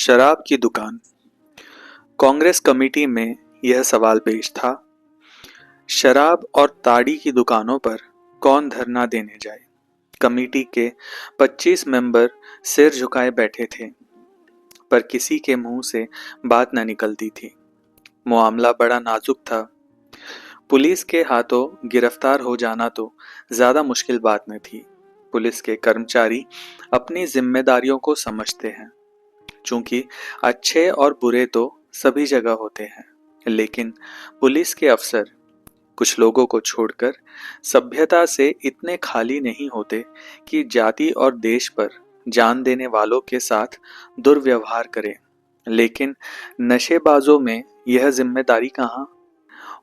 शराब की दुकान। कांग्रेस कमेटी में यह सवाल पेश था, शराब और ताड़ी की दुकानों पर कौन धरना देने जाए। कमेटी के 25 मेंबर सिर झुकाए बैठे थे, पर किसी के मुंह से बात न निकलती थी। मामला बड़ा नाजुक था। पुलिस के हाथों गिरफ्तार हो जाना तो ज्यादा मुश्किल बात न थी। पुलिस के कर्मचारी अपनी जिम्मेदारियों को समझते हैं, चूंकि अच्छे और बुरे तो सभी जगह होते हैं, लेकिन पुलिस के अफसर कुछ लोगों को छोड़कर सभ्यता से इतने खाली नहीं होते कि जाति और देश पर जान देने वालों के साथ दुर्व्यवहार करें। लेकिन नशेबाजों में यह जिम्मेदारी कहाँ?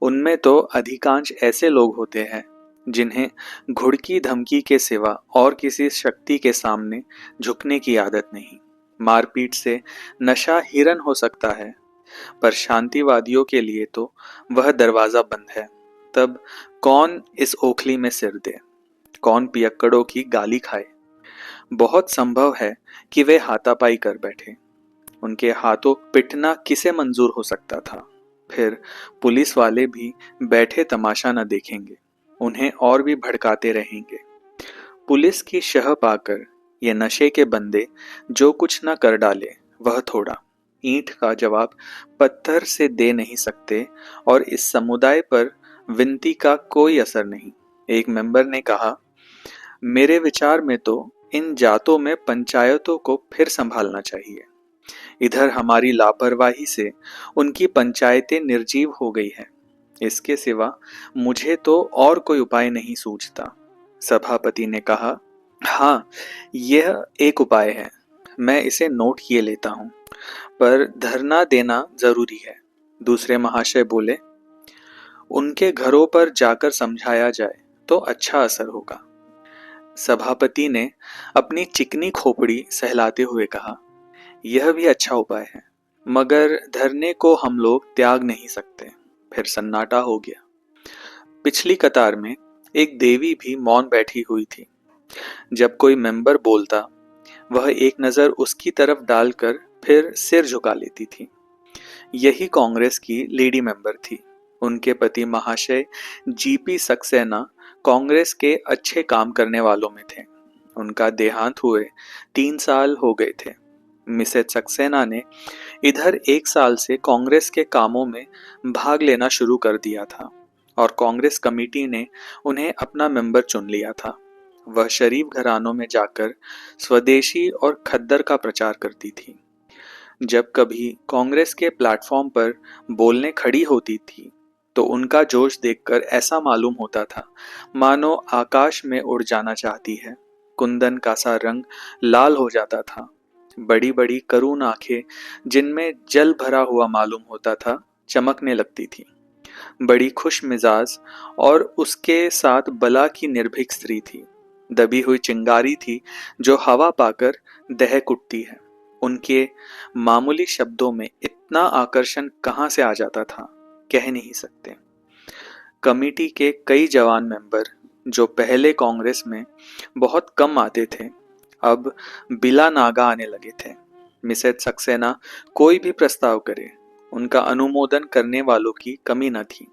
उनमें तो अधिकांश ऐसे लोग होते हैं जिन्हें घुड़की धमकी के सिवा और किसी शक्ति के सामने झुकने की आदत नहीं। मारपीट से नशा हिरन हो सकता है, पर शांतिवादियों के लिए तो वह दरवाजा बंद है। तब कौन इस ओखली में सिर दे, कौन पियक्कड़ों की गाली खाए? बहुत संभव है कि वे हाथापाई कर बैठे। उनके हाथों पिटना किसे मंजूर हो सकता था? फिर पुलिस वाले भी बैठे तमाशा न देखेंगे, उन्हें और भी भड़काते रहेंगे। पुलिस की शह पाकर ये नशे के बंदे जो कुछ न कर डाले वह थोड़ा। ईंट का जवाब पत्थर से दे नहीं सकते, और इस समुदाय पर विनती का कोई असर नहीं। एक मेंबर ने कहा, मेरे विचार में तो इन जातों में पंचायतों को फिर संभालना चाहिए। इधर हमारी लापरवाही से उनकी पंचायतें निर्जीव हो गई हैं। इसके सिवा मुझे तो और कोई उपाय नहीं सूझता। सभापति ने कहा, हाँ, यह एक उपाय है, मैं इसे नोट किए लेता हूँ, पर धरना देना जरूरी है। दूसरे महाशय बोले, उनके घरों पर जाकर समझाया जाए तो अच्छा असर होगा। सभापति ने अपनी चिकनी खोपड़ी सहलाते हुए कहा, यह भी अच्छा उपाय है, मगर धरने को हम लोग त्याग नहीं सकते। फिर सन्नाटा हो गया। पिछली कतार में एक देवी भी मौन बैठी हुई थी। जब कोई मेंबर बोलता, वह एक नजर उसकी तरफ डालकर फिर सिर झुका लेती थी। यही कांग्रेस की लेडी मेंबर थी। उनके पति महाशय जीपी सक्सेना कांग्रेस के अच्छे काम करने वालों में थे। उनका देहांत हुए 3 साल हो गए थे। मिसेज सक्सेना ने इधर 1 साल से कांग्रेस के कामों में भाग लेना शुरू कर दिया था, और कांग्रेस कमेटी ने उन्हें अपना मेंबर चुन लिया था। वह शरीफ घरानों में जाकर स्वदेशी और खद्दर का प्रचार करती थी। जब कभी कांग्रेस के प्लेटफॉर्म पर बोलने खड़ी होती थी, तो उनका जोश देखकर ऐसा मालूम होता था मानो आकाश में उड़ जाना चाहती है। कुंदन का सा रंग लाल हो जाता था। बड़ी बड़ी करुण आंखें, जिनमें जल भरा हुआ मालूम होता था, चमकने लगती थी। बड़ी खुश मिजाज और उसके साथ बला की निर्भीक स्त्री थी। दबी हुई चिंगारी थी जो हवा पाकर दहक उठती है। उनके मामूली शब्दों में इतना आकर्षण कहाँ से आ जाता था, कह नहीं सकते। कमेटी के कई जवान मेंबर जो पहले कांग्रेस में बहुत कम आते थे, अब बिला नागा आने लगे थे। मिसेज सक्सेना कोई भी प्रस्ताव करे, उनका अनुमोदन करने वालों की कमी न थी।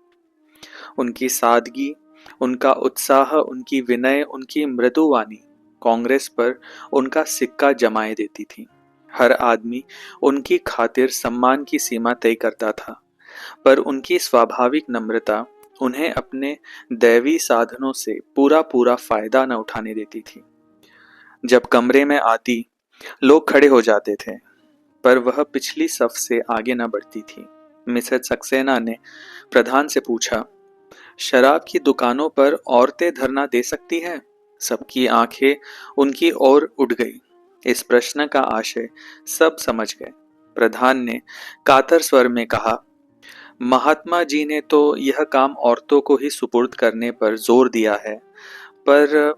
उनकी सादगी, उनका उत्साह, उनकी विनय, उनकी मृदुवाणी कांग्रेस पर उनका सिक्का जमाए देती थी। हर आदमी उनकी खातिर सम्मान की सीमा तय करता था, पर उनकी स्वाभाविक नम्रता उन्हें अपने दैवी साधनों से पूरा पूरा फायदा न उठाने देती थी। जब कमरे में आती, लोग खड़े हो जाते थे, पर वह पिछली सफ से आगे न बढ़ती थी। मिसेज सक्सेना ने प्रधान से पूछा, शराब की दुकानों पर औरतें धरना दे सकती हैं? सबकी आंखें उनकी ओर उठ गई। इस प्रश्न का आशय सब समझ गए। प्रधान ने कातर स्वर में कहा, महात्मा जी ने तो यह काम औरतों को ही सुपुर्द करने पर जोर दिया है, पर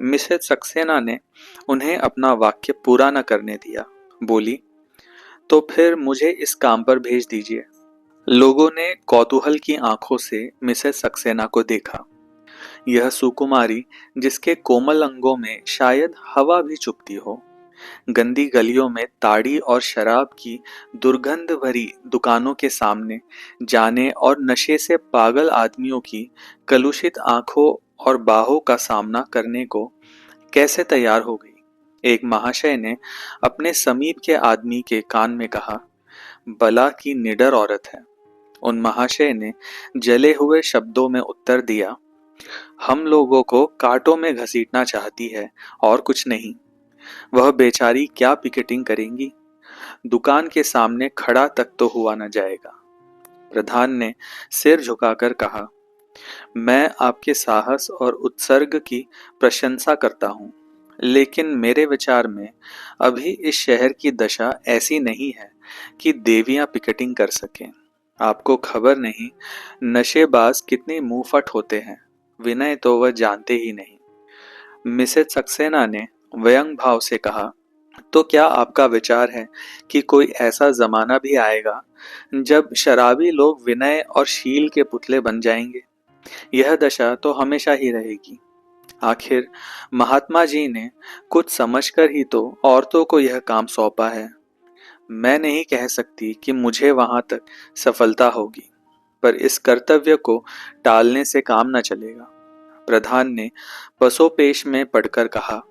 मिसेज सक्सेना ने उन्हें अपना वाक्य पूरा न करने दिया। बोली, तो फिर मुझे इस काम पर भेज दीजिए। लोगों ने कौतूहल की आंखों से मिसेज सक्सेना को देखा। यह सुकुमारी, जिसके कोमल अंगों में शायद हवा भी चुभती हो, गंदी गलियों में ताड़ी और शराब की दुर्गंध भरी दुकानों के सामने जाने और नशे से पागल आदमियों की कलुषित आंखों और बाहों का सामना करने को कैसे तैयार हो गई। एक महाशय ने अपने समीप के आदमी के कान में कहा, बला की निडर औरत है। उन महाशय ने जले हुए शब्दों में उत्तर दिया, हम लोगों को कांटों में घसीटना चाहती है और कुछ नहीं। वह बेचारी क्या पिकेटिंग करेंगी, दुकान के सामने खड़ा तक तो हुआ न जाएगा। प्रधान ने सिर झुकाकर कहा, मैं आपके साहस और उत्सर्ग की प्रशंसा करता हूँ, लेकिन मेरे विचार में अभी इस शहर की दशा ऐसी नहीं है कि देवियां पिकेटिंग कर सकें। आपको खबर नहीं नशेबाज कितने मुंहफट होते हैं, विनय तो वह जानते ही नहीं। मिसेस सक्सेना ने व्यंग भाव से कहा, तो क्या आपका विचार है कि कोई ऐसा जमाना भी आएगा जब शराबी लोग विनय और शील के पुतले बन जाएंगे? यह दशा तो हमेशा ही रहेगी। आखिर महात्मा जी ने कुछ समझकर ही तो औरतों को यह काम सौंपा है। मैं नहीं कह सकती कि मुझे वहां तक सफलता होगी, पर इस कर्तव्य को टालने से काम न चलेगा। प्रधान ने पसोपेश में पढ़कर कहा,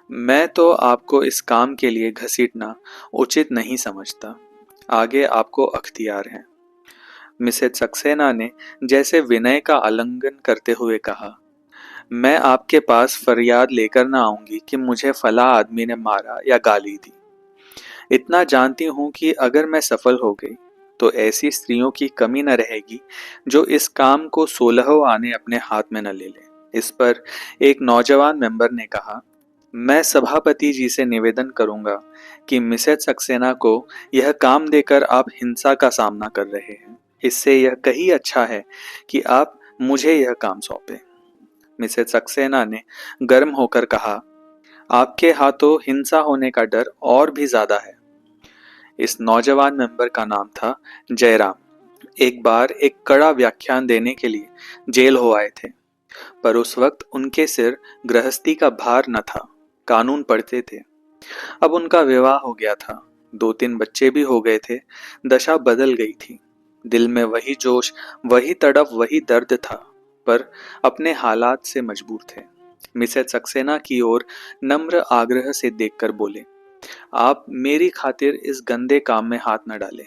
मैं तो आपको इस काम के लिए घसीटना उचित नहीं समझता। आगे आपको अख्तियार है। मिसेस सक्सेना ने जैसे विनय का आलिंगन करते हुए कहा, मैं आपके पास फरियाद लेकर न आऊंगी कि मुझे फला आदमी ने मारा या गाली दी। इतना जानती हूं कि अगर मैं सफल हो गई तो ऐसी स्त्रियों की कमी न रहेगी जो इस काम को 16 आने अपने हाथ में न ले ले। इस पर एक नौजवान मेंबर ने कहा, मैं सभापति जी से निवेदन करूंगा कि मिसेस सक्सेना को यह काम देकर आप हिंसा का सामना कर रहे हैं। इससे यह कहीं अच्छा है कि आप मुझे यह काम सौंपे। मिसेस सक्सेना ने गर्म होकर कहा, आपके हाथों हिंसा होने का डर और भी ज्यादा है। इस नौजवान मेंबर का नाम था जयराम। एक बार एक कड़ा व्याख्यान देने के लिए जेल हो आए थे, पर उस वक्त उनके सिर गृहस्थी का भार न था, कानून पढ़ते थे। अब उनका विवाह हो गया था, 2-3 बच्चे भी हो गए थे। दशा बदल गई थी। दिल में वही जोश, वही तड़प, वही दर्द था, पर अपने हालात से मजबूर थे। मिसेस सक्सेना की ओर नम्र आग्रह से देखकर बोले, आप मेरी खातिर इस गंदे काम में हाथ न डालें।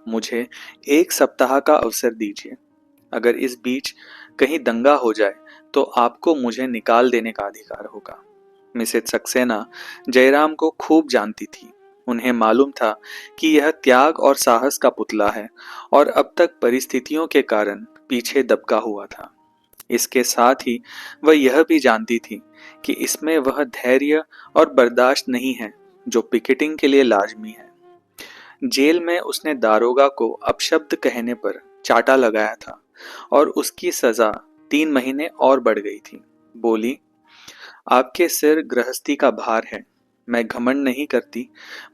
मुझे 1 सप्ताह का अवसर दीजिए। अगर इस बीच कहीं दंगा हो जाए तो आपको मुझे निकाल देने का अधिकार होगा। मिसेस सक्सेना जयराम को खूब जानती थी। उन्हें मालूम था कि यह त्याग और साहस का पुतला है और अब तक परिस्थितियों के कारण पीछे दबका हुआ था। इसके साथ ही वह यह भी जानती थी कि इसमें वह धैर्य और बर्दाश्त नहीं है जो पिकेटिंग के लिए लाजमी है। जेल में उसने दारोगा को अपशब्द कहने पर चाटा लगाया था और उसकी सजा 3 महीने और बढ़ गई थी। बोली, आपके सिर गृहस्थी का भार है। मैं घमंड नहीं करती,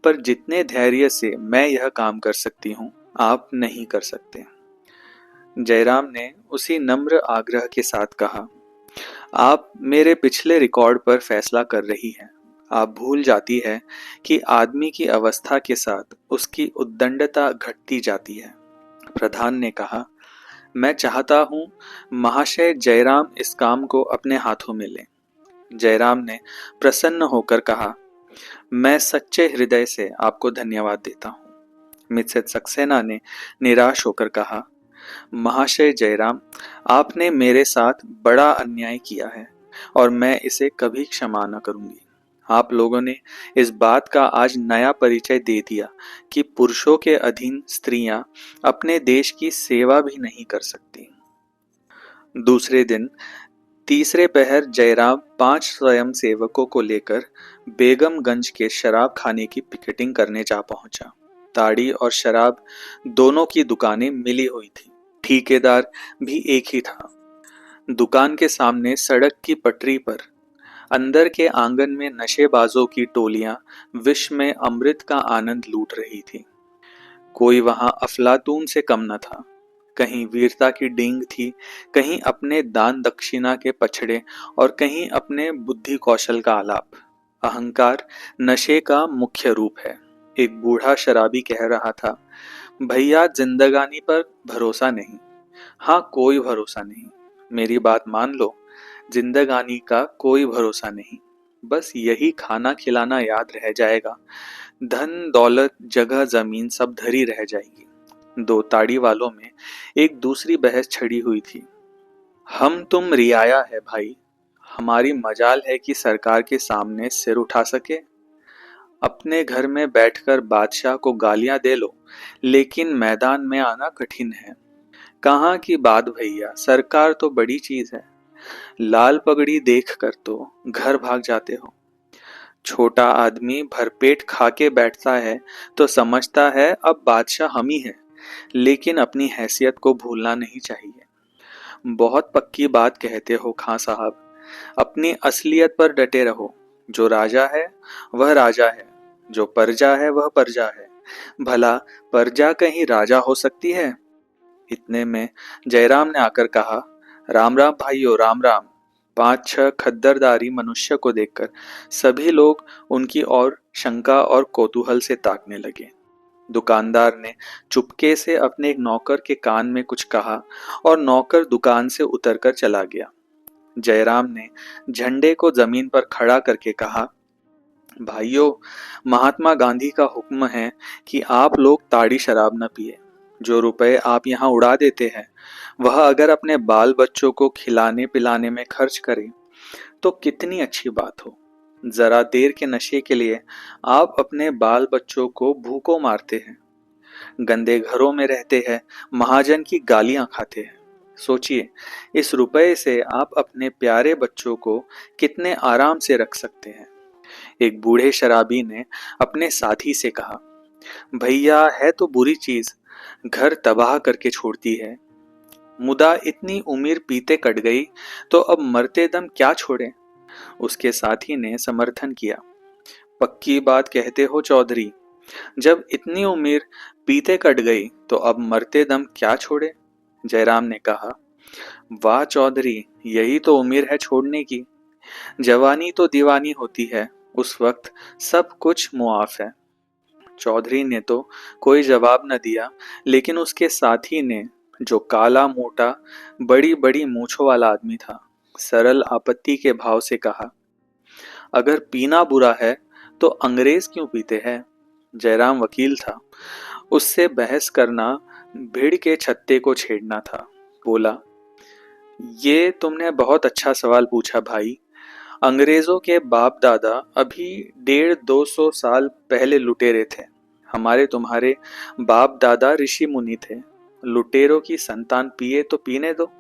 पर जितने धैर्य से मैं यह काम कर सकती हूँ, आप नहीं कर सकते। जयराम ने उसी नम्र आग्रह के साथ कहा, आप मेरे पिछले रिकॉर्ड पर फैसला कर रही हैं। आप भूल जाती है कि आदमी की अवस्था के साथ उसकी उद्दंडता घटती जाती है। प्रधान ने कहा, मैं चाहता हूँ महाशय जयराम इस काम को अपने हाथों में लें। जयराम ने प्रसन्न होकर कहा, मैं सच्चे हृदय से आपको धन्यवाद देता हूँ। मिसेस सक्सेना ने निराश होकर कहा, महाशय जयराम, आपने मेरे साथ बड़ा अन्याय किया है और मैं इसे कभी क्षमा न करूंगी। आप लोगों ने इस बात का आज नया परिचय दे दिया कि पुरुषों के अधीन स्त्रियां अपने देश की सेवा भी नहीं कर सकती। दूसरे दिन तीसरे पहर जयराम 5 स्वयं सेवकों को लेकर बेगमगंज के शराब खाने की पिकेटिंग करने जा पहुंचा। ताड़ी और शराब दोनों की दुकानें मिली हुई थी। ठेकेदार भी एक ही था। दुकान के सामने सड़क की पटरी पर अंदर के आंगन में नशेबाजों की टोलियां विष में अमृत का आनंद लूट रही थी। कोई वहां अफलातून से कम न था। कहीं वीरता की डींग थी, कहीं अपने दान दक्षिणा के पछड़े और कहीं अपने बुद्धि कौशल का आलाप। अहंकार नशे का मुख्य रूप है। एक बूढ़ा शराबी कह रहा था, भैया जिंदगानी पर भरोसा नहीं। हाँ, कोई भरोसा नहीं। मेरी बात मान लो, जिंदगानी का कोई भरोसा नहीं। बस यही खाना खिलाना याद रह जाएगा। धन दौलत जगह जमीन सब धरी रह जाएगी। दो ताड़ी वालों में एक दूसरी बहस छड़ी हुई थी। हम तुम रियाया है भाई, हमारी मजाल है कि सरकार के सामने सिर उठा सके। अपने घर में बैठकर बादशाह को गालियां दे लो, लेकिन मैदान में आना कठिन है। कहाँ की बात भैया, सरकार तो बड़ी चीज है। लाल पगड़ी देखकर तो घर भाग जाते हो। छोटा आदमी भरपेट खा के बैठता है तो समझता है अब बादशाह हम ही हैं, लेकिन अपनी हैसियत को भूलना नहीं चाहिए। बहुत पक्की बात कहते हो खां साहब, अपनी असलियत पर डटे रहो। जो राजा है वह राजा है, जो प्रजा है वह प्रजा है। भला प्रजा कहीं राजा हो सकती है? इतने में जयराम ने आकर कहा, राम राम भाइयों, राम राम। पांच छह खद्दरदारी मनुष्य को देखकर सभी लोग उनकी ओर शंका और कौतूहल से ताकने लगे। दुकानदार ने चुपके से अपने एक नौकर के कान में कुछ कहा और नौकर दुकान से उतरकर चला गया। जयराम ने झंडे को जमीन पर खड़ा करके कहा, भाइयों, महात्मा गांधी का हुक्म है कि आप लोग ताड़ी शराब न पिए। जो रुपए आप यहाँ उड़ा देते हैं वह अगर अपने बाल बच्चों को खिलाने पिलाने में खर्च करें तो कितनी अच्छी बात हो। जरा देर के नशे के लिए आप अपने बाल बच्चों को भूखों मारते हैं, गंदे घरों में रहते हैं, महाजन की गालियां खाते हैं। सोचिए, इस रुपए से आप अपने प्यारे बच्चों को कितने आराम से रख सकते हैं। एक बूढ़े शराबी ने अपने साथी से कहा, भैया है तो बुरी चीज, घर तबाह करके छोड़ती है। मुदा इतनी उम्र पीते कट गई तो अब मरते दम क्या छोड़े। उसके साथी ने समर्थन किया, पक्की बात कहते हो चौधरी, जब इतनी उम्र पीते कट गई तो अब मरते दम क्या छोड़े। जयराम ने कहा, वाह चौधरी, यही तो उम्र है छोड़ने की। जवानी तो दीवानी होती है, उस वक्त सब कुछ मुआफ है। चौधरी ने तो कोई जवाब न दिया, लेकिन उसके साथी ने, जो काला मोटा बड़ी बड़ी मूछों वाला आदमी था, सरल आपत्ति के भाव से कहा, अगर पीना बुरा है तो अंग्रेज क्यों पीते हैं। जयराम वकील था, उससे बहस करना भीड़ के छत्ते को छेड़ना था। बोला, ये तुमने बहुत अच्छा सवाल पूछा भाई। अंग्रेजों के बाप दादा अभी 150-200 साल पहले लुटेरे थे। हमारे तुम्हारे बाप दादा ऋषि मुनि थे। लुटेरों की संतान पिए तो पीने दो,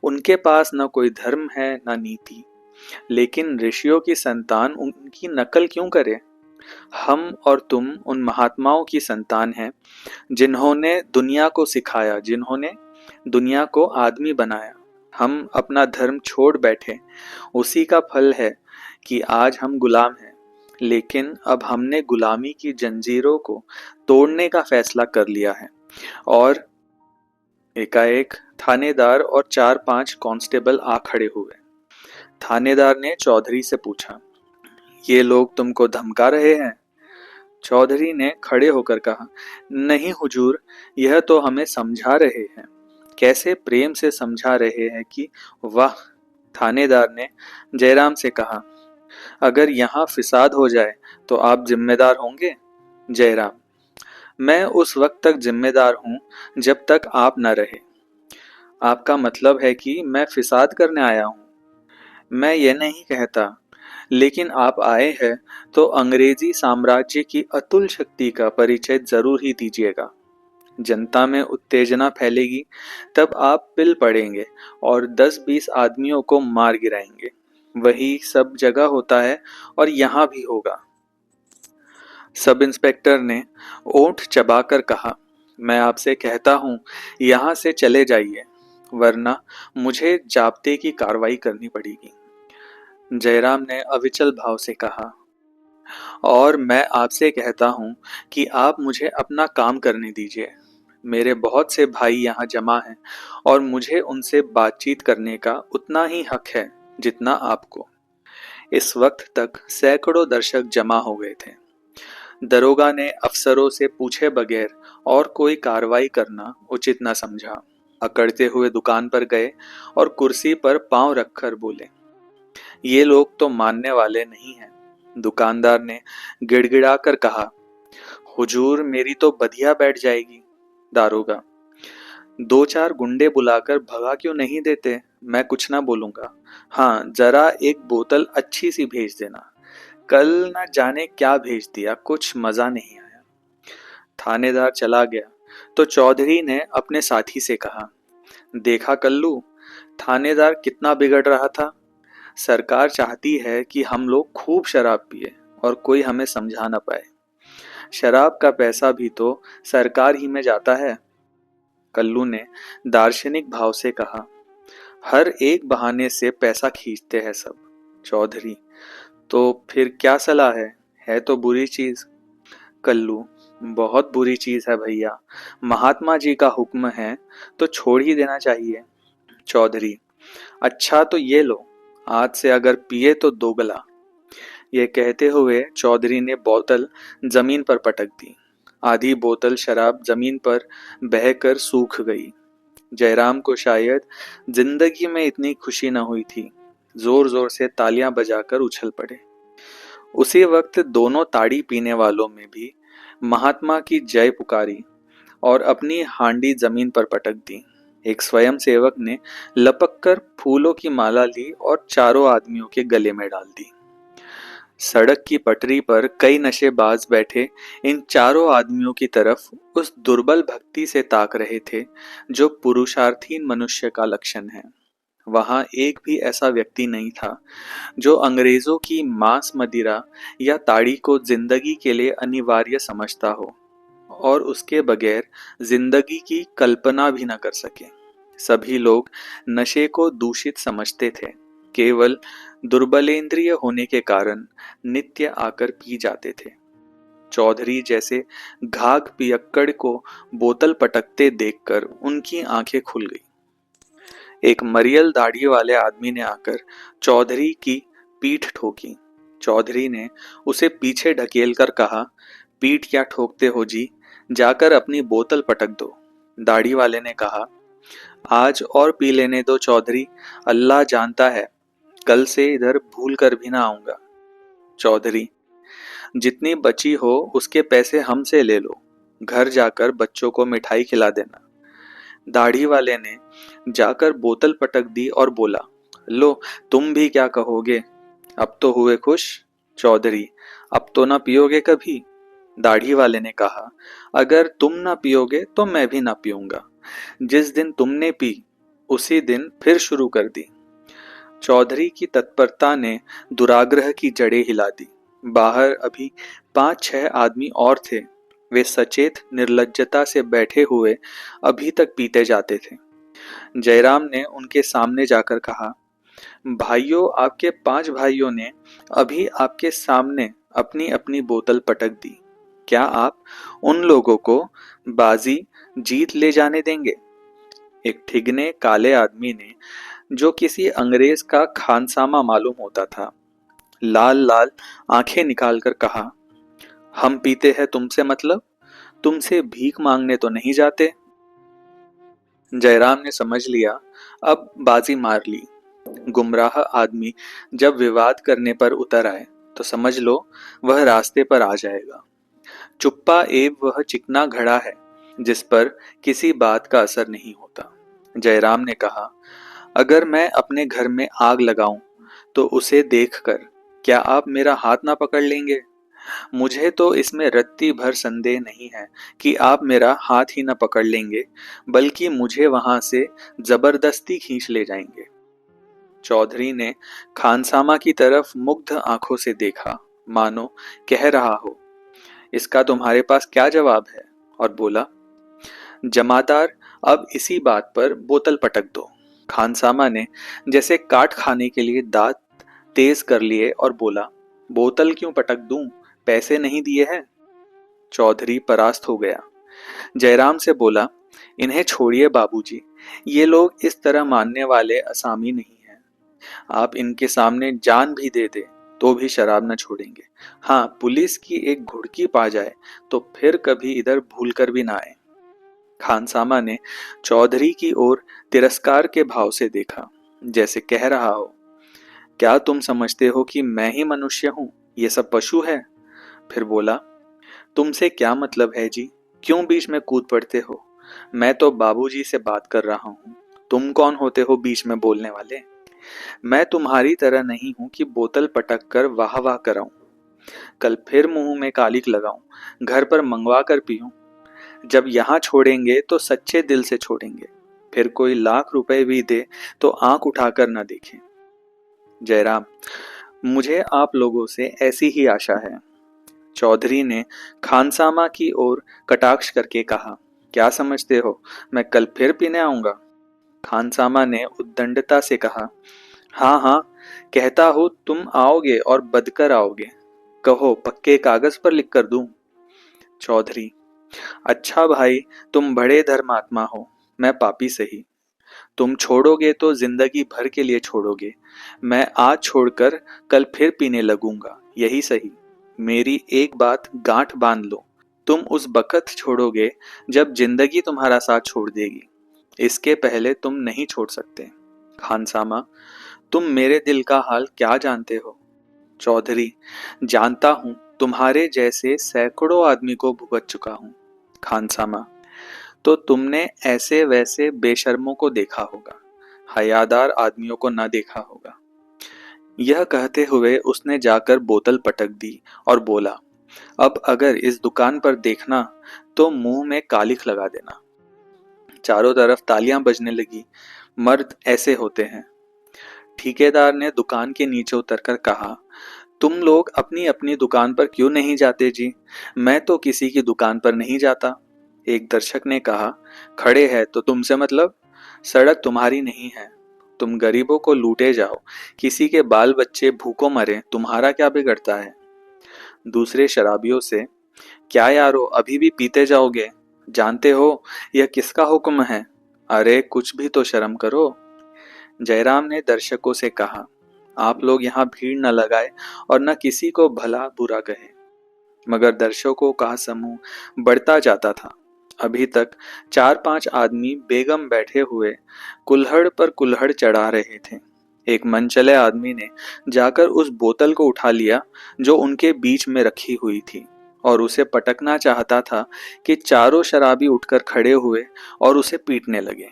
उनके पास न कोई धर्म है न नीति। लेकिन ऋषियों की संतान उनकी नकल क्यों करे। हम और तुम उन महात्माओं की संतान हैं जिन्होंने दुनिया को सिखाया, जिन्होंने दुनिया को आदमी बनाया। हम अपना धर्म छोड़ बैठे, उसी का फल है कि आज हम गुलाम हैं। लेकिन अब हमने गुलामी की जंजीरों को तोड़ने का फैसला कर लिया है। और एकाएक थानेदार और 4-5 कांस्टेबल आ खड़े हुए। थानेदार ने चौधरी से पूछा, ये लोग तुमको धमका रहे हैं। चौधरी ने खड़े होकर कहा, नहीं हुजूर, यह तो हमें समझा रहे हैं। कैसे प्रेम से समझा रहे हैं कि वाह। थानेदार ने जयराम से कहा, अगर यहाँ फिसाद हो जाए तो आप जिम्मेदार होंगे। जयराम, मैं उस वक्त तक जिम्मेदार हूँ जब तक आप न रहे। आपका मतलब है कि मैं फिसाद करने आया हूँ? मैं ये नहीं कहता, लेकिन आप आए हैं तो अंग्रेजी साम्राज्य की अतुल शक्ति का परिचय जरूर ही दीजिएगा। जनता में उत्तेजना फैलेगी, तब आप पिल पड़ेंगे और 10-20 आदमियों को मार गिराएंगे। वही सब जगह होता है और यहाँ भी होगा। सब इंस्पेक्टर ने ओंठ चबाकर कहा, मैं आपसे कहता हूँ, यहाँ से चले जाइए, वरना मुझे जाब्ते की कार्रवाई करनी पड़ेगी। जयराम ने अविचल भाव से कहा, और मैं आपसे कहता हूँ कि आप मुझे अपना काम करने दीजिए। मेरे बहुत से भाई यहाँ जमा हैं और मुझे उनसे बातचीत करने का उतना ही हक है जितना आपको। इस वक्त तक सैकड़ों दर्शक जमा हो गए थे। दरोगा ने अफसरों से पूछे बगैर और कोई कार्रवाई करना उचित न समझा। अकड़ते हुए दुकान पर गए और कुर्सी पर पांव रखकर बोले, ये लोग तो मानने वाले नहीं हैं। दुकानदार ने गिड़गिड़ा कर कहा, हुजूर मेरी तो बधिया बैठ जाएगी। दारोगा, दो चार गुंडे बुलाकर भगा क्यों नहीं देते? मैं कुछ ना बोलूंगा। हाँ, जरा एक बोतल अच्छी सी भेज देना। कल न जाने क्या भेज दिया, कुछ मजा नहीं आया। थानेदार चला गया तो चौधरी ने अपने साथी से कहा, देखा कल्लू, थानेदार कितना बिगड़ रहा था। सरकार चाहती है कि हम लोग खूब शराब पिए और कोई हमें समझा ना पाए। शराब का पैसा भी तो सरकार ही में जाता है। कल्लू ने दार्शनिक भाव से कहा, हर एक बहाने से पैसा खींचते हैं सब। चौधरी, तो फिर क्या सलाह है तो बुरी चीज। कल्लू, बहुत बुरी चीज है भैया, महात्मा जी का हुक्म है तो छोड़ ही देना चाहिए। चौधरी, अच्छा तो ये लो, आज से अगर पिए तो दोगला। ये कहते हुए चौधरी ने बोतल जमीन पर पटक दी। आधी बोतल शराब जमीन पर बहकर सूख गई। जयराम को शायद जिंदगी में इतनी खुशी न हुई थी। जोर जोर से तालियां बजाकर उछल पड़े। उसी वक्त दोनों ताड़ी पीने वालों में भी महात्मा की जय पुकारी और अपनी हांडी जमीन पर पटक दी। एक स्वयंसेवक ने लपक कर फूलों की माला ली और चारों आदमियों के गले में डाल दी। सड़क की पटरी पर कई नशेबाज बैठे इन चारों आदमियों की तरफ उस दुर्बल भक्ति से ताक रहे थे जो पुरुषार्थीन मनुष्य का लक्षण है। वहां एक भी ऐसा व्यक्ति नहीं था जो अंग्रेजों की मांस मदिरा या ताड़ी को जिंदगी के लिए अनिवार्य समझता हो और उसके बगैर जिंदगी की कल्पना भी न कर सके। सभी लोग नशे को दूषित समझते थे, केवल दुर्बलेंद्रिय होने के कारण नित्य आकर पी जाते थे। चौधरी जैसे घाघ पियक्कड़ को बोतल पटकते देखकर उनकी आंखें खुल गई। एक मरियल दाढ़ी वाले आदमी ने आकर चौधरी की पीठ ठोकी। चौधरी ने उसे पीछे ढकेल कर कहा, पीठ क्या ठोकते हो जी, जाकर अपनी बोतल पटक दो। दाढ़ी वाले ने कहा, आज और पी लेने दो चौधरी, अल्लाह जानता है कल से इधर भूल कर भी ना आऊंगा। चौधरी, जितनी बची हो उसके पैसे हमसे ले लो, घर जाकर बच्चों को मिठाई खिला देना। दाढ़ी वाले ने जाकर बोतल पटक दी और बोला, लो तुम भी क्या कहोगे, अब तो हुए खुश। चौधरी, अब तो ना पियोगे कभी। दाढ़ी वाले ने कहा, अगर तुम ना पियोगे तो मैं भी ना पीऊंगा। जिस दिन तुमने पी उसी दिन फिर शुरू कर दी। चौधरी की तत्परता ने दुराग्रह की जड़ें हिला दी। बाहर अभी 5-6 आदमी और थे। वे सचेत निर्लज्जता से बैठे हुए अभी तक पीते जाते थे। जयराम ने उनके सामने जाकर कहा, भाइयों, आपके 5 भाइयों ने अभी आपके सामने अपनी अपनी बोतल पटक दी। क्या आप उन लोगों को बाजी जीत ले जाने देंगे? एक ठिगने काले आदमी ने, जो किसी अंग्रेज का खानसामा मालूम होता था, लाल लाल आंखें निकालकर कहा, हम पीते हैं तुमसे मतलब, तुमसे भीख मांगने तो नहीं जाते। जयराम ने समझ लिया अब बाजी मार ली। गुमराह आदमी जब विवाद करने पर उतर आए तो समझ लो वह रास्ते पर आ जाएगा। चुप्पा एव वह चिकना घड़ा है जिस पर किसी बात का असर नहीं होता। जयराम ने कहा, अगर मैं अपने घर में आग लगाऊं तो उसे देखकर क्या आप मेरा हाथ ना पकड़ लेंगे? मुझे तो इसमें रत्ती भर संदेह नहीं है कि आप मेरा हाथ ही न पकड़ लेंगे, बल्कि मुझे वहां से जबरदस्ती खींच ले जाएंगे। चौधरी ने खानसामा की तरफ मुग्ध आंखों से देखा, मानो कह रहा हो, इसका तुम्हारे पास क्या जवाब है? और बोला, जमादार, अब इसी बात पर बोतल पटक दो। खानसामा ने जैसे काट खाने के लिए दांत तेज कर लिए और बोला, बोतल क्यों पटक दूं, पैसे नहीं दिए हैं? चौधरी परास्त हो गया। जयराम से बोला, इन्हें छोड़िए बाबूजी, ये लोग इस तरह मानने वाले असामी नहीं हैं। आप इनके सामने जान भी दे दे तो भी शराब न छोड़ेंगे। हाँ, पुलिस की एक घुड़की पा जाए तो फिर कभी इधर भूल कर भी ना आए। खानसामा ने चौधरी की ओर तिरस्कार के भाव से देखा, जैसे कह रहा हो, क्या तुम समझते हो कि मैं ही मनुष्य हूं, ये सब पशु है? फिर बोला, तुमसे क्या मतलब है जी, क्यों बीच में कूद पड़ते हो? मैं तो बाबूजी से बात कर रहा हूँ, तुम कौन होते हो बीच में बोलने वाले? मैं तुम्हारी तरह नहीं हूं कि बोतल पटक कर वाह वाह कराऊं, कल फिर मुंह में कालिक लगाऊं, घर पर मंगवा कर पीऊं। जब यहाँ छोड़ेंगे तो सच्चे दिल से छोड़ेंगे, फिर कोई लाख रुपए भी दे तो आंख उठाकर न देखें। जयराम, मुझे आप लोगों से ऐसी ही आशा है। चौधरी ने खानसामा की ओर कटाक्ष करके कहा, क्या समझते हो मैं कल फिर पीने आऊंगा? खानसामा ने उद्दंडता से कहा, हाँ हाँ, कहता हूं तुम आओगे और बदकर आओगे। कहो, पक्के कागज पर लिख कर दूं? चौधरी, अच्छा भाई, तुम बड़े धर्मात्मा हो, मैं पापी सही। तुम छोड़ोगे तो जिंदगी भर के लिए छोड़ोगे, मैं आज छोड़कर कल फिर पीने लगूंगा, यही सही। मेरी एक बात गांठ बांध लो, तुम उस बखत छोड़ोगे जब जिंदगी तुम्हारा साथ छोड़ देगी, इसके पहले तुम नहीं छोड़ सकते। खानसामा, तुम मेरे दिल का हाल क्या जानते हो? चौधरी, जानता हूं, तुम्हारे जैसे सैकड़ों आदमी को भुगत चुका हूं। खानसामा, तो तुमने ऐसे वैसे बेशर्मों को देखा होगा, हयादार आदमियों को न देखा होगा। यह कहते हुए उसने जाकर बोतल पटक दी और बोला, अब अगर इस दुकान पर देखना तो मुंह में कालिख लगा देना। चारों तरफ तालियां बजने लगी। मर्द ऐसे होते हैं। ठेकेदार ने दुकान के नीचे उतरकर कहा, तुम लोग अपनी अपनी दुकान पर क्यों नहीं जाते जी? मैं तो किसी की दुकान पर नहीं जाता। एक दर्शक ने कहा, खड़े हैं तो तुमसे मतलब? सड़क तुम्हारी नहीं है, तुम गरीबों को लूटे जाओ, किसी के बाल बच्चे भूखों मरे, तुम्हारा क्या बिगड़ता है? दूसरे शराबियों से, क्या यारो अभी भी पीते जाओगे? जानते हो यह किसका हुक्म है? अरे कुछ भी तो शर्म करो। जयराम ने दर्शकों से कहा, आप लोग यहाँ भीड़ न लगाए और न किसी को भला बुरा कहे। मगर दर्शकों का समूह बढ़ता जाता था। अभी तक 4-5 आदमी बेगम बैठे हुए कुल्हड़ पर कुल्हड़ चढ़ा रहे थे। एक मनचले आदमी ने जाकर उस बोतल को उठा लिया जो उनके बीच में रखी हुई थी और उसे पटकना चाहता था कि चारों शराबी उठकर खड़े हुए और उसे पीटने लगे।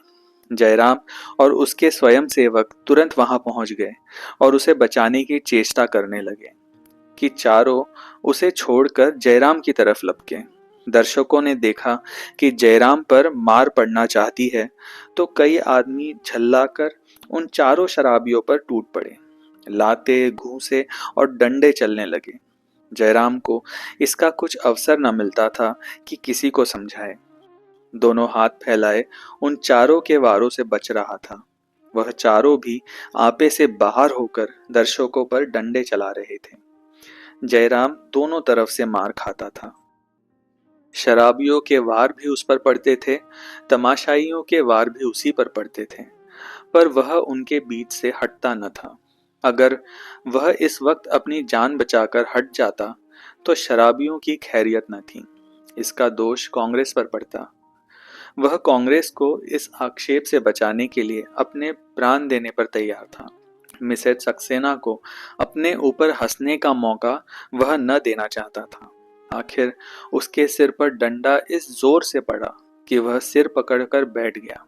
जयराम और उसके स्वयंसेवक तुरंत वहां पहुंच गए और उसे बचाने की चेष्टा करने लगे कि चारों उसे छोड़कर जयराम की तरफ लपके। दर्शकों ने देखा कि जयराम पर मार पड़ना चाहती है तो कई आदमी झल्लाकर उन चारों शराबियों पर टूट पड़े। लाते, घूंसे और डंडे चलने लगे। जयराम को इसका कुछ अवसर न मिलता था कि किसी को समझाए। दोनों हाथ फैलाए उन चारों के वारों से बच रहा था। वह चारों भी आपे से बाहर होकर दर्शकों पर डंडे चला रहे थे। जयराम दोनों तरफ से मार खाता था। शराबियों के वार भी उस पर पड़ते थे, तमाशाइयों के वार भी उसी पर पड़ते थे, पर वह उनके बीच से हटता न था। अगर वह इस वक्त अपनी जान बचाकर हट जाता तो शराबियों की खैरियत न थी। इसका दोष कांग्रेस पर पड़ता। वह कांग्रेस को इस आक्षेप से बचाने के लिए अपने प्राण देने पर तैयार था। मिसेज सक्सेना को अपने ऊपर हंसने का मौका वह न देना चाहता था। आखिर उसके सिर पर डंडा इस जोर से पड़ा कि वह सिर पकड़कर बैठ गया।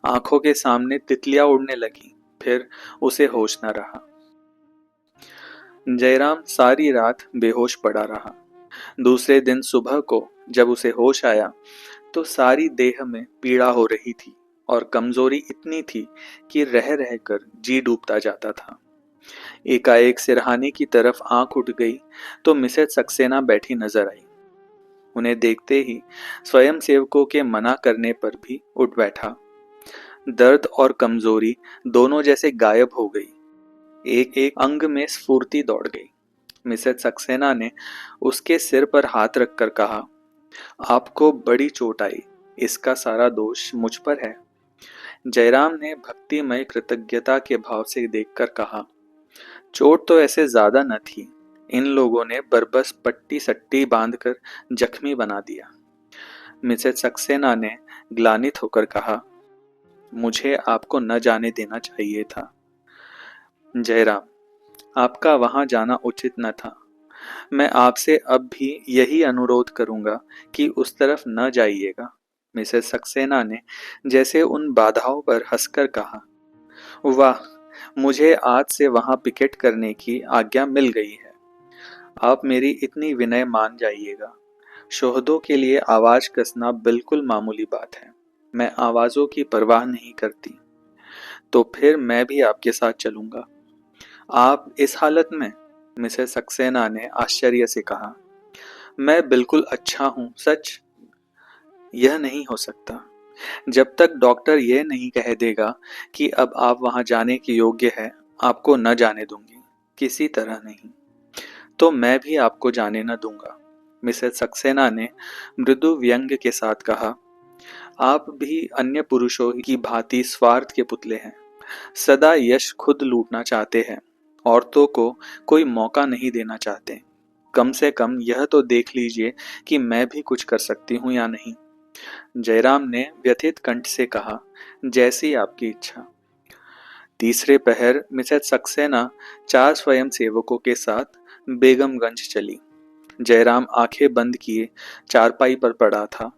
आंखों के सामने तितलियां उड़ने लगी, फिर उसे होश न रहा। जयराम सारी रात बेहोश पड़ा रहा। दूसरे दिन सुबह को जब उसे होश आया तो सारी देह में पीड़ा हो रही थी और कमजोरी इतनी थी कि रह रहकर जी डूबता जाता था। एकाएक सिरहाने की तरफ आंख उठ गई तो मिसेज सक्सेना बैठी नजर आई। उन्हें देखते ही स्वयंसेवकों के मना करने पर भी उठ बैठा। दर्द और कमजोरी दोनों जैसे गायब हो गई। एक एक अंग में स्फूर्ति दौड़ गई। मिसेज सक्सेना ने उसके सिर पर हाथ रखकर कहा, आपको बड़ी चोट आई, इसका सारा दोष मुझ पर है। जयराम ने भक्तिमय कृतज्ञता के भाव से देखकर कहा, चोट तो ऐसे ज्यादा न थी, इन लोगों ने बरबस पट्टी सट्टी बांधकर जख्मी बना दिया। मिसेस सक्सेना ने ग्लानित होकर कहा, मुझे आपको न जाने देना चाहिए था। जयराम, आपका वहां जाना उचित न था। मैं आपसे अब भी यही अनुरोध करूंगा कि उस तरफ न जाइएगा। मिसेस सक्सेना ने जैसे उन बाधाओं पर हंसकर कहा, वाह, मुझे आज से वहां पिकेट करने की आज्ञा मिल गई है। आप मेरी इतनी विनय मान जाइएगा। शोहदों के लिए आवाज कसना बिल्कुल मामूली बात है। मैं आवाजों की परवाह नहीं करती। तो फिर मैं भी आपके साथ चलूंगा। आप इस हालत में? मिसेस सक्सेना ने आश्चर्य से कहा। मैं बिल्कुल अच्छा हूँ, सच। यह नहीं हो सकता। जब तक डॉक्टर यह नहीं कह देगा कि अब आप वहां जाने के योग्य है, आपको न जाने दूंगी, किसी तरह नहीं। तो मैं भी आपको जाने न दूंगा। मिसेस सक्सेना ने मृदु व्यंग्य के साथ कहा, आप भी अन्य पुरुषों की भांति स्वार्थ के पुतले हैं। सदा यश खुद लूटना चाहते हैं, औरतों को कोई मौका नहीं देना चाहते। कम से कम यह तो देख लीजिए कि मैं भी कुछ कर सकती हूँ या नहीं। जयराम ने व्यथित कंठ से कहा, जैसी आपकी इच्छा। तीसरे पहर मिसेस सक्सेना 4 स्वयंसेवकों के साथ बेगमगंज चली। जयराम आंखें बंद किए चारपाई पर पड़ा था।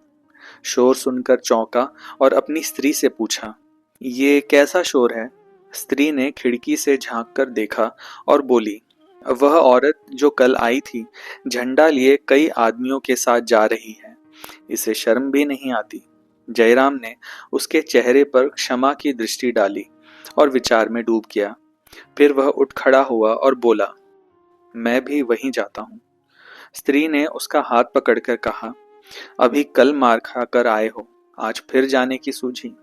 शोर सुनकर चौंका और अपनी स्त्री से पूछा, ये कैसा शोर है? स्त्री ने खिड़की से झांक कर देखा और बोली, वह औरत जो कल आई थी, झंडा लिए कई आदमियों के साथ जा रही है। इसे शर्म भी नहीं आती। जयराम ने उसके चेहरे पर क्षमा की दृष्टि डाली और विचार में डूब गया। फिर वह उठ खड़ा हुआ और बोला, मैं भी वहीं जाता हूँ। स्त्री ने उसका हाथ पकड़कर कहा, अभी कल मार खाकर आए हो, आज फिर जाने की सूझी।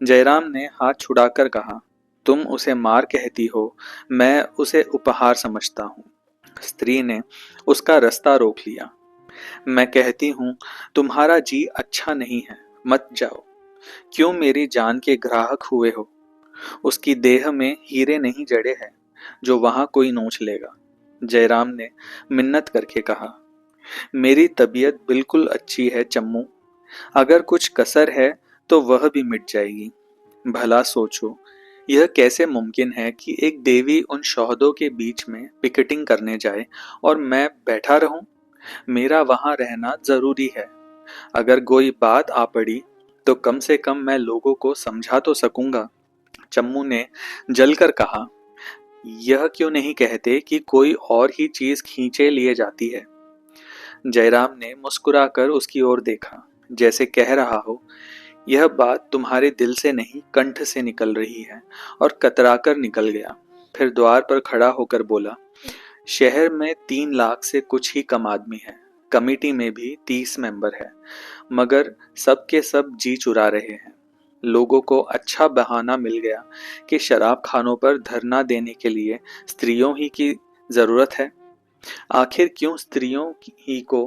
जयराम ने हाथ छुड़ाकर कहा, तुम उसे मार कहती हो, मैं उसे उपहार समझता हूँ। स्त्री ने उसका रास्ता रोक लिया। मैं कहती हूँ, तुम्हारा जी अच्छा नहीं है, मत जाओ। क्यों मेरी जान के ग्राहक हुए हो? उसकी देह में हीरे नहीं जड़े हैं जो वहां कोई नोच लेगा। जयराम ने मिन्नत करके कहा, मेरी तबीयत बिल्कुल अच्छी है चम्मू। अगर कुछ कसर है तो वह भी मिट जाएगी। भला सोचो, यह कैसे मुमकिन है कि एक देवी उन शौहदों के बीच में पिकेटिंग करने जाए और मैं बैठा रहूं? मेरा वहां रहना जरूरी है। अगर कोई बात आ पड़ी तो कम से कम मैं लोगों को समझा तो सकूंगा। चम्मू ने जलकर कहा, यह क्यों नहीं कहते कि कोई और ही चीज खींचे लिए जाती है? जयराम ने मुस्कुराकर उसकी ओर देखा, जैसे कह रहा हो, यह बात तुम्हारे दिल से नहीं कंठ से निकल रही है, और कतराकर निकल गया। फिर द्वार पर खड़ा होकर बोला, शहर में 3 लाख से कुछ ही कम आदमी है। कमेटी में भी 30 मेंबर है, मगर सब के सब जी चुरा रहे हैं। लोगों को अच्छा बहाना मिल गया कि शराब खानों पर धरना देने के लिए स्त्रियों ही की जरूरत है। आखिर क्यों स्त्रियों ही को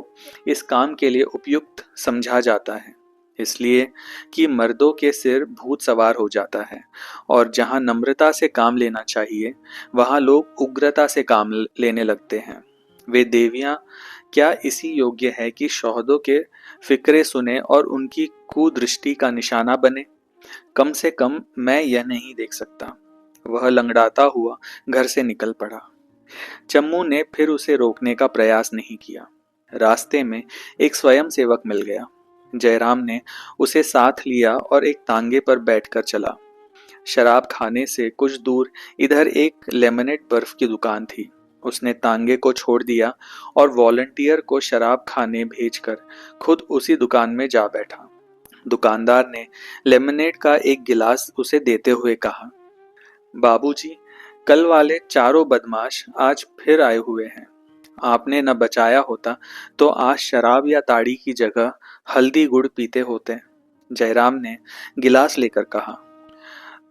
इस काम के लिए उपयुक्त समझा जाता है? इसलिए कि मर्दों के सिर भूत सवार हो जाता है, और जहां नम्रता से काम लेना चाहिए वहां लोग उग्रता से काम लेने लगते हैं। वे देवियां क्या इसी योग्य है कि शौहदों के फिक्रे सुने और उनकी कुदृष्टि का निशाना बने? कम से कम मैं यह नहीं देख सकता। वह लंगड़ाता हुआ घर से निकल पड़ा। चम्मू ने फिर उसे रोकने का प्रयास नहीं किया। रास्ते में एक स्वयंसेवक मिल गया। जयराम ने उसे साथ लिया और एक तांगे पर बैठकर चला। शराब खाने से कुछ दूर इधर एक लेमनेड बर्फ की दुकान थी। उसने तांगे को छोड़ दिया और वॉलंटियर को शराब खाने भेजकर खुद उसी दुकान में जा बैठा। दुकानदार ने लेमनेड का एक गिलास उसे देते हुए कहा, बाबूजी, कल वाले चारों बदमाश आज फिर आए हुए हैं। आपने न बचाया होता तो आज शराब या ताड़ी की जगह हल्दी गुड़ पीते होते। जयराम ने गिलास लेकर कहा,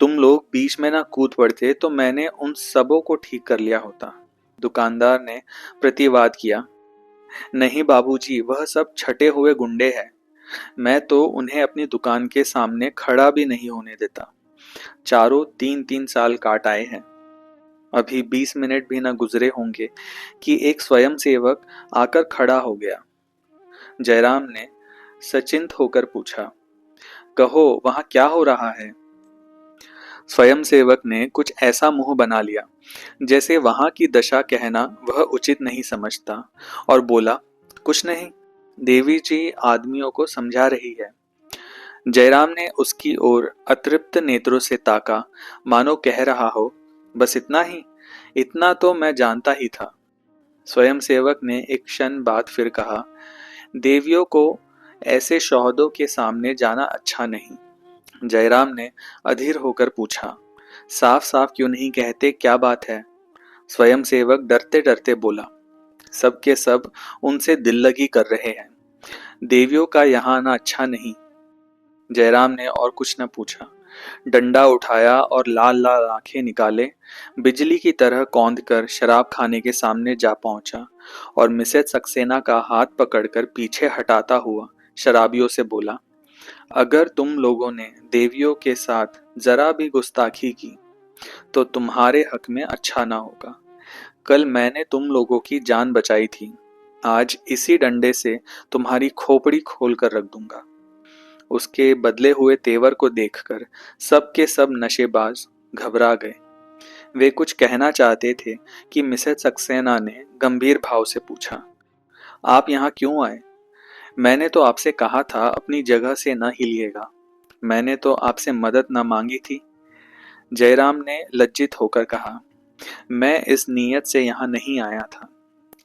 तुम लोग बीच में ना कूद पड़ते तो मैंने उन सबों को ठीक कर लिया होता। दुकानदार ने प्रतिवाद किया, नहीं बाबूजी, वह सब छटे हुए गुंडे हैं। मैं तो उन्हें अपनी दुकान के सामने खड़ा भी नहीं होने देता। चारों 3-3 साल काट आए हैं। अभी 20 मिनट भी न गुजरे होंगे कि एक स्वयंसेवक आकर खड़ा हो गया। जयराम ने सचिंत होकर पूछा, कहो वहां क्या हो रहा है? स्वयंसेवक ने कुछ ऐसा मुंह बना लिया जैसे वहां की दशा कहना वह उचित नहीं समझता और बोला, कुछ नहीं, देवी जी आदमियों को समझा रही है। जयराम ने उसकी ओर अतृप्त नेत्रों से ताका, मानो कह रहा हो, बस इतना ही? इतना तो मैं जानता ही था। स्वयंसेवक ने एक क्षण बाद फिर कहा, देवियों को ऐसे शौहदों के सामने जाना अच्छा नहीं। जयराम ने अधीर होकर पूछा, साफ साफ क्यों नहीं कहते, क्या बात है? स्वयंसेवक डरते डरते बोला, सब के सब उनसे दिल लगी कर रहे हैं। देवियों का यहाँ आना अच्छा नहीं। जयराम ने और कुछ न पूछा, डंडा उठाया और लाल लाल आंखें निकाले बिजली की तरह कौंध कर शराब खाने के सामने जा पहुंचा और मिसेज सक्सेना का हाथ पकड़कर पीछे हटाता हुआ शराबियों से बोला, अगर तुम लोगों ने देवियों के साथ जरा भी गुस्ताखी की तो तुम्हारे हक में अच्छा ना होगा। कल मैंने तुम लोगों की जान बचाई थी, आज इसी डंडे से तुम्हारी खोपड़ी खोल कर रख दूंगा। उसके बदले हुए तेवर को देखकर सब के सब नशेबाज घबरा गए। वे कुछ कहना चाहते थे कि मिसेज सक्सेना ने गंभीर भाव से पूछा, आप यहाँ क्यों आए? मैंने तो आपसे कहा था अपनी जगह से न हिलिएगा। मैंने तो आपसे मदद न मांगी थी। जयराम ने लज्जित होकर कहा, मैं इस नीयत से यहाँ नहीं आया था,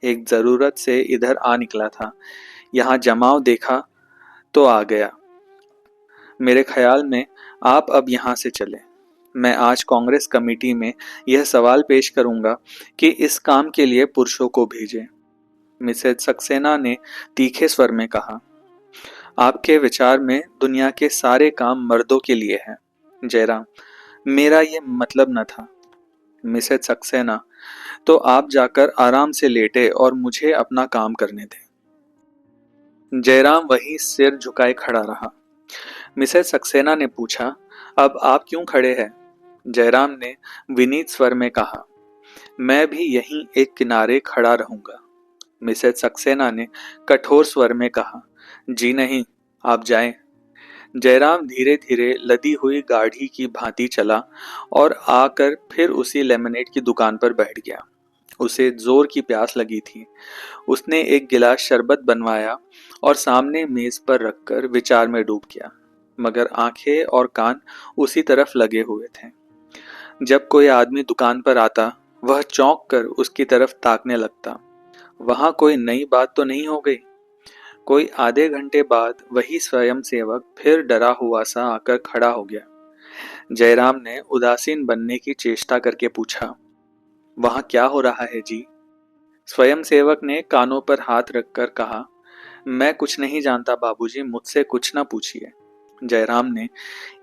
एक जरूरत से इधर आ निकला था। यहाँ जमाव देखा तो आ गया। मेरे ख्याल में आप अब यहाँ से चलें। मैं आज कांग्रेस कमेटी में यह सवाल पेश करूंगा कि इस काम के लिए पुरुषों को भेजें। मिसेज सक्सेना ने तीखे स्वर में कहा, आपके विचार में दुनिया के सारे काम मर्दों के लिए हैं। जयराम, मेरा ये मतलब न था। मिसेज सक्सेना, तो आप जाकर आराम से लेटे और मुझे अपना काम करने दें। जयराम वहीं सिर झुकाए खड़ा रहा। मिसेज सक्सेना ने पूछा, अब आप क्यों खड़े हैं? जयराम ने विनीत स्वर में कहा, मैं भी यहीं एक किनारे खड़ा रहूंगा। मिसेज सक्सेना ने कठोर स्वर में कहा, जी नहीं, आप जाएं। जयराम धीरे धीरे लदी हुई गाड़ी की भांति चला और आकर फिर उसी लेमनेड की दुकान पर बैठ गया। उसे जोर की प्यास लगी थी। उसने एक गिलास शरबत बनवाया और सामने मेज पर रखकर विचार में डूब गया, मगर आंखें और कान उसी तरफ लगे हुए थे। जब कोई आदमी दुकान पर आता, वह चौंक कर उसकी तरफ ताकने लगता। वहां कोई नई बात तो नहीं हो गई? कोई आधे घंटे बाद वही स्वयंसेवक फिर डरा हुआ सा आकर खड़ा हो गया। जयराम ने उदासीन बनने की चेष्टा करके पूछा, वहां क्या हो रहा है जी? स्वयंसेवक ने कानों पर हाथ रखकर कहा, मैं कुछ नहीं जानता बाबूजी, मुझसे कुछ ना पूछिए। जयराम ने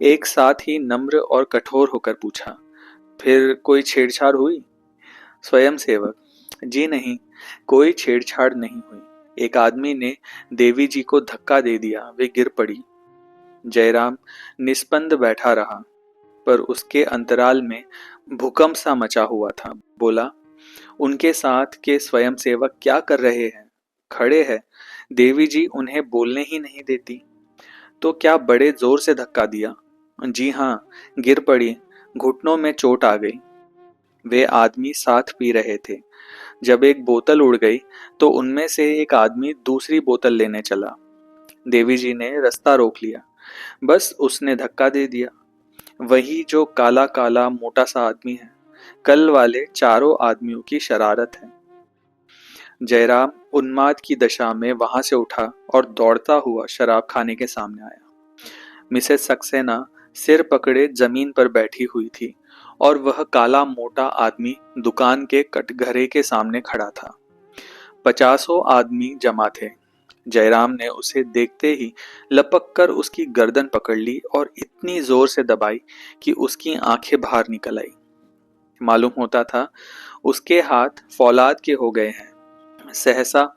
एक साथ ही नम्र और कठोर होकर पूछा, फिर कोई छेड़छाड़ हुई? स्वयंसेवक, जी नहीं, कोई छेड़छाड़ नहीं हुई। एक आदमी ने देवी जी को धक्का दे दिया, वे गिर पड़ी। जयराम निस्पंद बैठा रहा, पर उसके अंतराल में भूकंप सा मचा हुआ था। बोला, उनके साथ के स्वयंसेवक क्या कर रहे हैं? खड़े हैं, देवी जी उन्हें बोलने ही नहीं देती। तो क्या बड़े जोर से धक्का दिया? जी हाँ, गिर पड़ी, घुटनों में चोट आ गई। वे आदमी साथ पी रहे थे। जब एक बोतल उड़ गई तो उनमें से एक आदमी दूसरी बोतल लेने चला। देवी जी ने रास्ता रोक लिया, बस उसने धक्का दे दिया। वही जो काला काला मोटा सा आदमी है, कल वाले चारों आदमियों की शरारत है। जयराम उन्माद की दशा में वहां से उठा और दौड़ता हुआ शराब खाने के सामने आया। मिसेस सक्सेना सिर पकड़े जमीन पर बैठी हुई थी और वह काला मोटा आदमी दुकान के कटघरे के सामने खड़ा था। 50 आदमी जमा थे। जयराम ने उसे देखते ही लपक कर उसकी गर्दन पकड़ ली और इतनी जोर से दबाई कि उसकी आंखें बाहर निकल आई। मालूम होता था उसके हाथ फौलाद के हो गए हैं। सहसा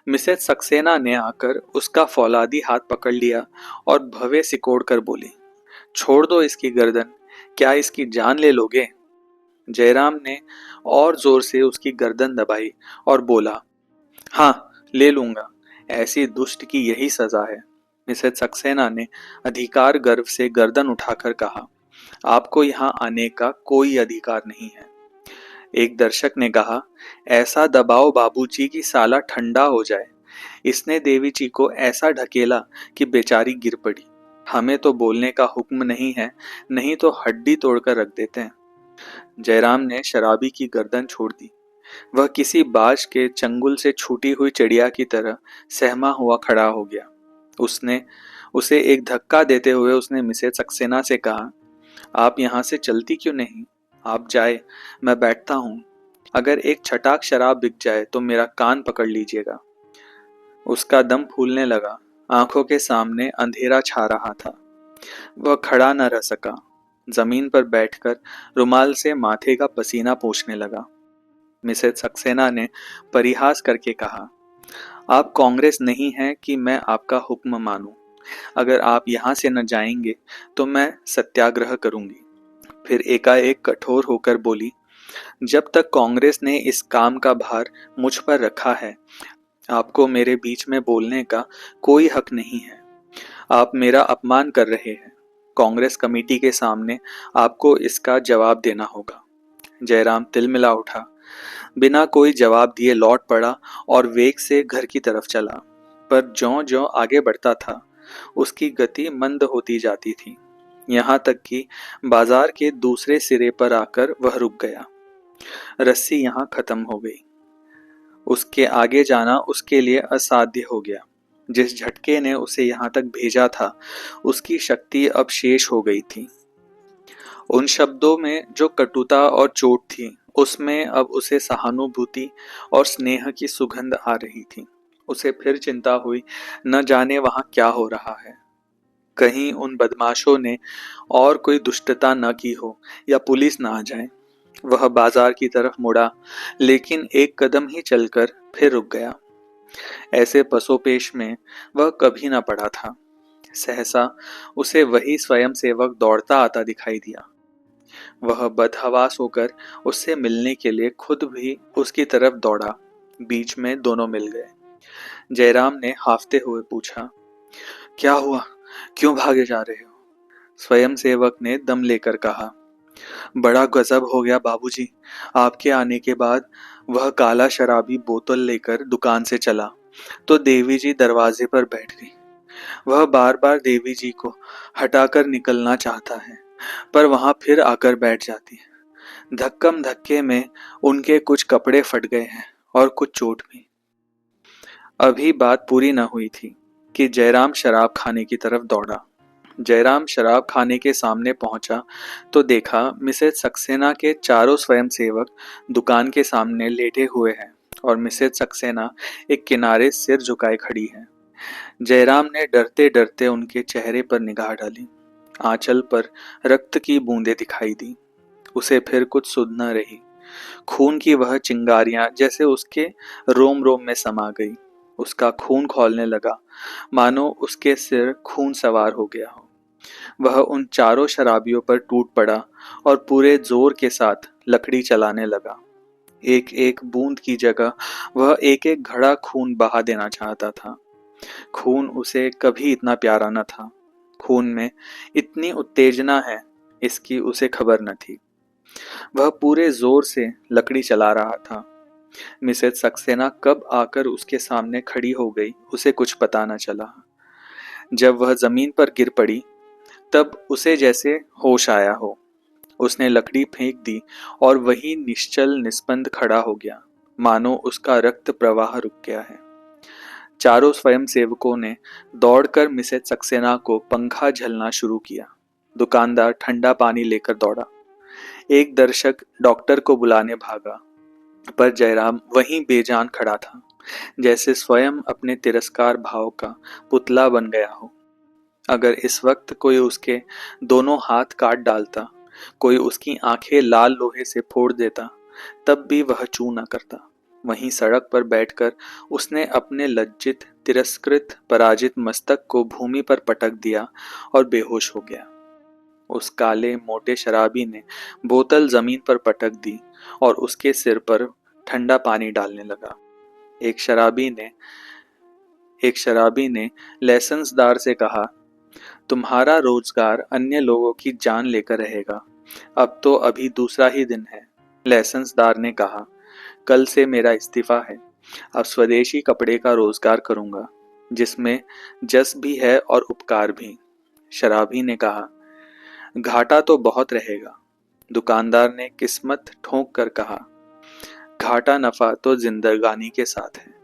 मिसेज सक्सेना ने आकर उसका फौलादी हाथ पकड़ लिया और भवे सिकोड़ कर बोली, छोड़ दो इसकी गर्दन, क्या इसकी जान ले लोगे? जयराम ने और जोर से उसकी गर्दन दबाई और बोला, हाँ, ले लूंगा। ऐसी दुष्ट की यही सजा है। मिसेज सक्सेना ने अधिकार गर्व से गर्दन उठाकर कहा, आपको यहाँ आने का कोई अधिकार नहीं है। एक दर्शक ने कहा, ऐसा दबाओ बाबूजी की साला ठंडा हो जाए। इसने देवी जी को ऐसा ढकेला कि बेचारी गिर पड़ी। हमें तो बोलने का हुक्म नहीं है, नहीं तो हड्डी तोड़कर रख देते हैं। जयराम ने शराबी की गर्दन छोड़ दी। वह किसी बाज के चंगुल से छूटी हुई चिड़िया की तरह सहमा हुआ खड़ा हो गया। उसने उसे एक धक्का देते हुए उसने मिसेज सक्सेना से कहा, आप यहाँ से चलती क्यों नहीं? आप जाए, मैं बैठता हूँ। अगर एक छटाक शराब बिक जाए तो मेरा कान पकड़ लीजिएगा। उसका दम फूलने लगा। आंखों के सामने अंधेरा छा रहा था। वह खड़ा न रह सका। जमीन पर बैठकर रुमाल से माथे का पसीना पोंछने लगा। मिसेज सक्सेना ने परिहास करके कहा, आप कांग्रेस नहीं हैं कि मैं आपका हुक्म मानूं। अगर आप यहाँ से न जाएंगे तो मैं सत्याग्रह करूंगी। फिर एकाएक कठोर होकर बोली, जब तक कांग्रेस ने इस काम का भार मुझ पर रखा है, आपको मेरे बीच में बोलने का कोई हक नहीं है। आप मेरा अपमान कर रहे हैं। कांग्रेस कमेटी के सामने आपको इसका जवाब देना होगा। जयराम तिलमिला उठा, बिना कोई जवाब दिए लौट पड़ा और वेग से घर की तरफ चला। पर ज्यों-ज्यों आगे बढ़ता था, उसकी गति मंद होती जाती थी, यहाँ तक कि बाजार के दूसरे सिरे पर आकर वह रुक गया। रस्सी यहाँ खत्म हो गई। उसके आगे जाना उसके लिए असाध्य हो गया। जिस झटके ने उसे यहाँ तक भेजा था, उसकी शक्ति अब शेष हो गई थी। उन शब्दों में जो कटुता और चोट थी, उसमें अब उसे सहानुभूति और स्नेह की सुगंध आ रही थी। उसे फिर चिंता हुई, न जाने वहां क्या हो रहा है। कहीं उन बदमाशों ने और कोई दुष्टता न की हो या पुलिस न आ जाए। वह बाजार की तरफ मुड़ा, लेकिन एक कदम ही चलकर फिर रुक गया। ऐसे पसोपेश में वह कभी न पड़ा था। सहसा उसे वही स्वयं सेवक दौड़ता आता दिखाई दिया। वह बदहवास होकर उससे मिलने के लिए खुद भी उसकी तरफ दौड़ा। बीच में दोनों मिल गए। जयराम ने हाफते हुए पूछा, क्या हुआ? क्यों भागे जा रहे हो? स्वयं सेवक ने दम लेकर कहा, बड़ा गजब हो गया बाबूजी। आपके आने के बाद वह काला शराबी बोतल लेकर दुकान से चला तो देवी जी दरवाजे पर बैठ गई। वह बार बार देवी जी को हटाकर निकलना चाहता है, पर वहां फिर आकर बैठ जाती है। धक्कम धक्के में उनके कुछ कपड़े फट गए हैं और कुछ चोट भी। अभी बात पूरी न हुई थी कि जयराम शराब खाने की तरफ दौड़ा। जयराम शराब खाने के सामने पहुंचा तो देखा मिसेज सक्सेना के चारों स्वयंसेवक दुकान के सामने लेटे हुए हैं और मिसेज सक्सेना एक किनारे सिर झुकाए खड़ी है। जयराम ने डरते डरते उनके चेहरे पर निगाह डाली। आंचल पर रक्त की बूंदें दिखाई दी। उसे फिर कुछ सुध न रही। खून की वह चिंगारियां जैसे उसके रोम रोम में समा गई। उसका खून खौलने लगा, मानो उसके सिर खून सवार हो गया हो। वह उन चारों शराबियों पर टूट पड़ा और पूरे जोर के साथ लकड़ी चलाने लगा। एक एक बूंद की जगह वह एक एक घड़ा खून बहा देना चाहता था। खून उसे कभी इतना प्यारा न था। खून में इतनी उत्तेजना है, इसकी उसे खबर न थी। वह पूरे जोर से लकड़ी चला रहा था। मिसेज सक्सेना कब आकर उसके सामने खड़ी हो गई, उसे कुछ पता न चला। जब वह जमीन पर गिर पड़ी, तब उसे जैसे होश आया हो। उसने लकड़ी फेंक दी और वही निश्चल निस्पंद खड़ा हो गया, मानो उसका रक्त प्रवाह रुक गया है। चारों स्वयंसेवकों ने दौड़कर मिसेज सक्सेना को पंखा झलना शुरू किया। दुकानदार ठंडा पानी लेकर दौड़ा। एक दर्शक डॉक्टर को बुलाने भागा, पर जयराम वहीं बेजान खड़ा था, जैसे स्वयं अपने तिरस्कार भाव का पुतला बन गया हो। अगर इस वक्त कोई उसके दोनों हाथ काट डालता, कोई उसकी आंखें लाल लोहे से फोड़ देता, तब भी वह चू न करता। वहीं सड़क पर बैठकर उसने अपने लज्जित, तिरस्कृत, पराजित मस्तक को भूमि पर पटक दिया और बेहोश हो गया। उस काले मोटे शराबी ने बोतल जमीन पर पटक दी और उसके सिर पर ठंडा पानी डालने लगा। एक शराबी ने लाइसेंसदार से कहा, तुम्हारा रोजगार अन्य लोगों की जान लेकर रहेगा। अब तो अभी दूसरा ही दिन है। लाइसेंसदार ने कहा, कल से मेरा इस्तीफा है। अब स्वदेशी कपड़े का रोजगार करूंगा, जिसमें जस भी है और उपकार भी। शराबी ने कहा, घाटा तो बहुत रहेगा। दुकानदार ने किस्मत ठोंक कर कहा, घाटा नफा तो जिंदगानी के साथ है।